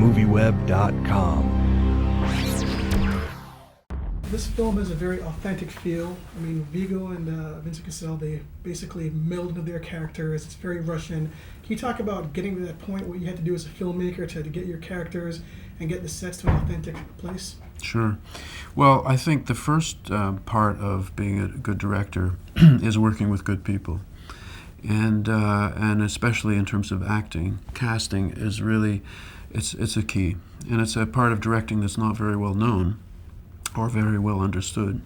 MovieWeb.com. This film has a very authentic feel. I mean, Viggo and Vincent Cassel, they basically meld into their characters. It's very Russian. Can you talk about getting to that point, what you had to do as a filmmaker to get your characters and get the sets to an authentic place? Sure. Well, I think the first part of being a good director is working with good people. And especially in terms of acting, casting is really, it's a key. And it's a part of directing that's not very well known or very well understood.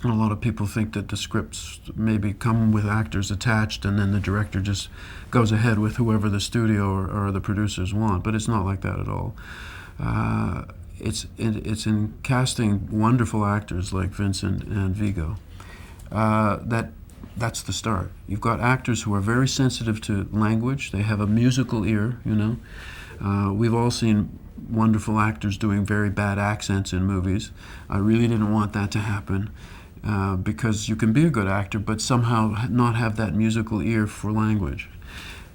And a lot of people think that the scripts maybe come with actors attached and then the director just goes ahead with whoever the studio or the producers want, but it's not like that at all. It's in casting wonderful actors like Vincent and Viggo that's the start. You've got actors who are very sensitive to language. They have a musical ear, you know. We've all seen wonderful actors doing very bad accents in movies. I really didn't want that to happen because you can be a good actor but somehow not have that musical ear for language.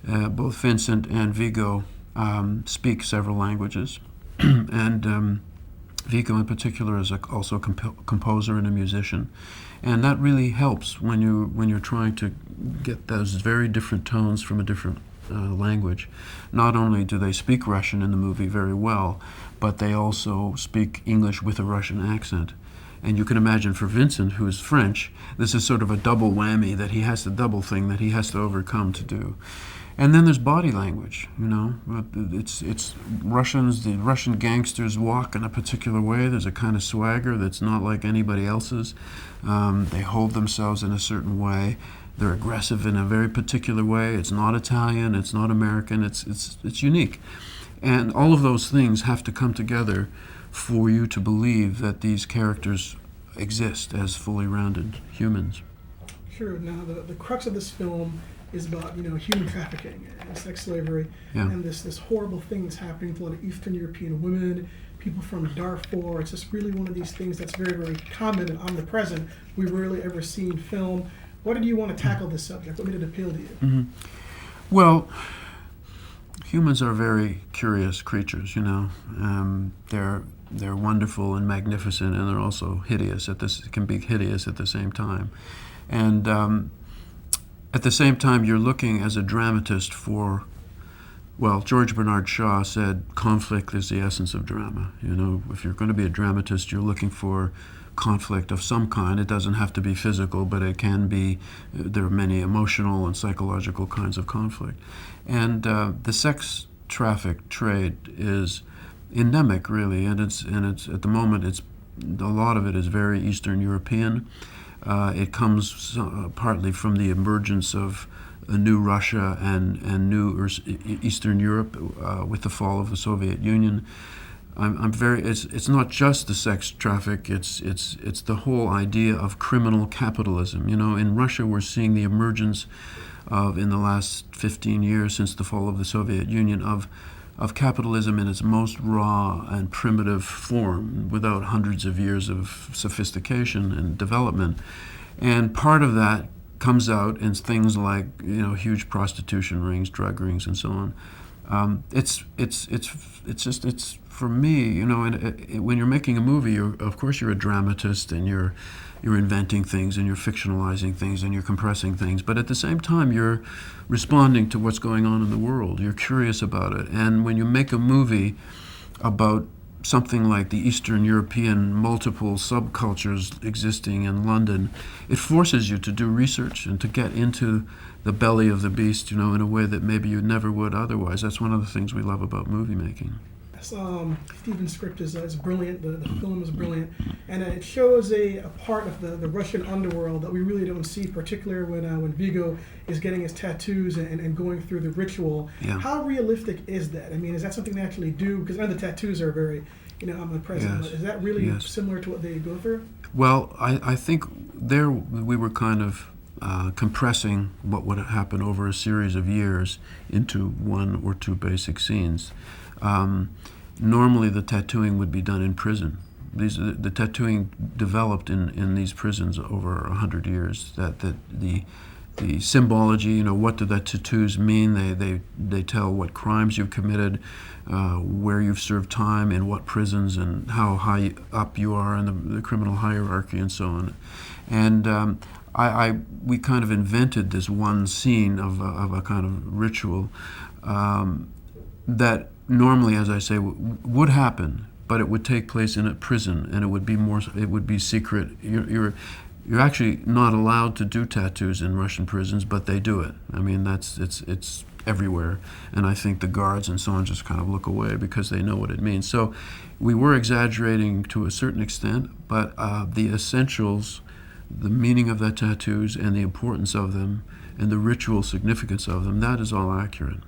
Both Vincent and Viggo speak several languages and Viggo in particular is also a composer and a musician. And that really helps when you're trying to get those very different tones from a different language. Not only do they speak Russian in the movie very well, but they also speak English with a Russian accent. And you can imagine for Vincent, who is French, this is sort of a double whammy that he has the double thing that he has to overcome to do. And then there's body language, you know. It's Russians, the Russian gangsters walk in a particular way. There's a kind of swagger that's not like anybody else's. They hold themselves in a certain way. They're aggressive in a very particular way. It's not Italian, it's not American, it's unique. And all of those things have to come together for you to believe that these characters exist as fully rounded humans. Sure. Now, the crux of this film is about, you know, human trafficking and sex slavery, and this horrible thing that's happening to a lot of Eastern European women, people from Darfur. It's just really one of these things that's very, very common and omnipresent. We rarely ever see in film. Why did you want to tackle this subject? What made it appeal to you? Mm-hmm. Well, humans are very curious creatures, you know. They're wonderful and magnificent, and they're also hideous. Can be hideous at the same time, and at the same time, you're looking as a dramatist for, well, George Bernard Shaw said, conflict is the essence of drama. You know, if you're going to be a dramatist, you're looking for conflict of some kind. It doesn't have to be physical, but it can be, there are many emotional and psychological kinds of conflict. And the sex traffic trade is endemic, really, and it's at the moment, a lot of it is very Eastern European. It comes partly from the emergence of a new Russia and new Eastern Europe with the fall of the Soviet Union. It's not just the sex traffic. It's the whole idea of criminal capitalism. You know, in Russia, we're seeing the emergence of, in the last 15 years since the fall of the Soviet Union, of capitalism in its most raw and primitive form, without hundreds of years of sophistication and development. And part of that comes out in things like, you know, huge prostitution rings, drug rings, and so on. It's for me, you know, when you're making a movie, of course you're a dramatist and you're inventing things and you're fictionalizing things and you're compressing things, but at the same time you're responding to what's going on in the world. You're curious about it. And when you make a movie about something like the Eastern European multiple subcultures existing in London, it forces you to do research and to get into the belly of the beast, you know, in a way that maybe you never would otherwise. That's one of the things we love about movie making. Steven's script is brilliant. The film is brilliant, and it shows a part of the Russian underworld that we really don't see, particularly when Viggo is getting his tattoos and going through the ritual. Yeah. How realistic is that? I mean, is that something they actually do? Because the tattoos are very, you know, omnipresent. Yes. Is that really Yes. similar to what they go through? Well, I think there we were kind of compressing what would happen over a series of years into one or two basic scenes. Normally the tattooing would be done in prison. The tattooing developed in these prisons over 100 years, that the the symbology. You know, what do the tattoos mean? They tell what crimes you've committed, where you've served time, in what prisons, and how high up you are in the criminal hierarchy, and so on. And we kind of invented this one scene of a kind of ritual that normally, as I say, would happen, but it would take place in a prison, and it would be secret. You're actually not allowed to do tattoos in Russian prisons, but they do it. I mean, it's everywhere, and I think the guards and so on just kind of look away because they know what it means. So we were exaggerating to a certain extent, but the essentials, the meaning of the tattoos and the importance of them and the ritual significance of them, that is all accurate.